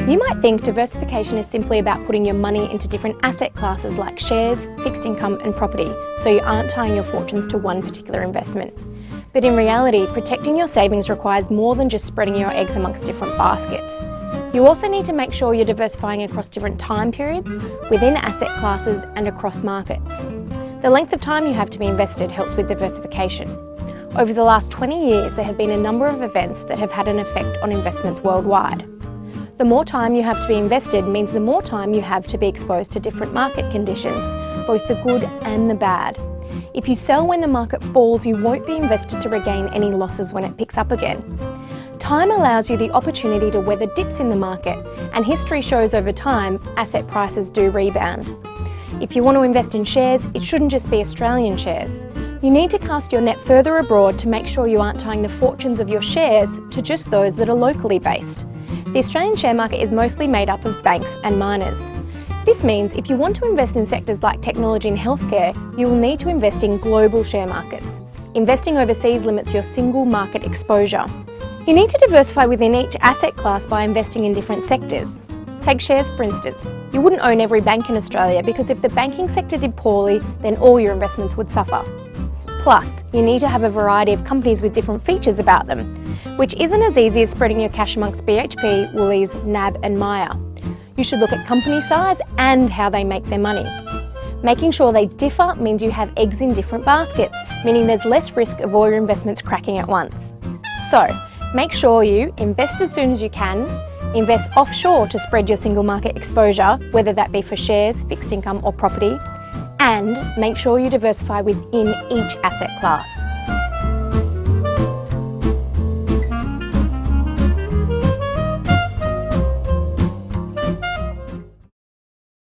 You might think diversification is simply about putting your money into different asset classes like shares, fixed income and property, so you aren't tying your fortunes to one particular investment. But in reality, protecting your savings requires more than just spreading your eggs amongst different baskets. You also need to make sure you're diversifying across different time periods, within asset classes and across markets. The length of time you have to be invested helps with diversification. Over the last 20 years, there have been a number of events that have had an effect on investments worldwide. The more time you have to be invested means the more time you have to be exposed to different market conditions, both the good and the bad. If you sell when the market falls, you won't be invested to regain any losses when it picks up again. Time allows you the opportunity to weather dips in the market, and history shows over time asset prices do rebound. If you want to invest in shares, it shouldn't just be Australian shares. You need to cast your net further abroad to make sure you aren't tying the fortunes of your shares to just those that are locally based. The Australian share market is mostly made up of banks and miners. This means if you want to invest in sectors like technology and healthcare, you will need to invest in global share markets. Investing overseas limits your single market exposure. You need to diversify within each asset class by investing in different sectors. Take shares for instance. You wouldn't own every bank in Australia because if the banking sector did poorly, then all your investments would suffer. Plus, you need to have a variety of companies with different features about them, which isn't as easy as spreading your cash amongst BHP, Woolies, NAB and Myer. You should look at company size and how they make their money. Making sure they differ means you have eggs in different baskets, meaning there's less risk of all your investments cracking at once. So, make sure you invest as soon as you can, invest offshore to spread your single market exposure, whether that be for shares, fixed income or property, and make sure you diversify within each asset class.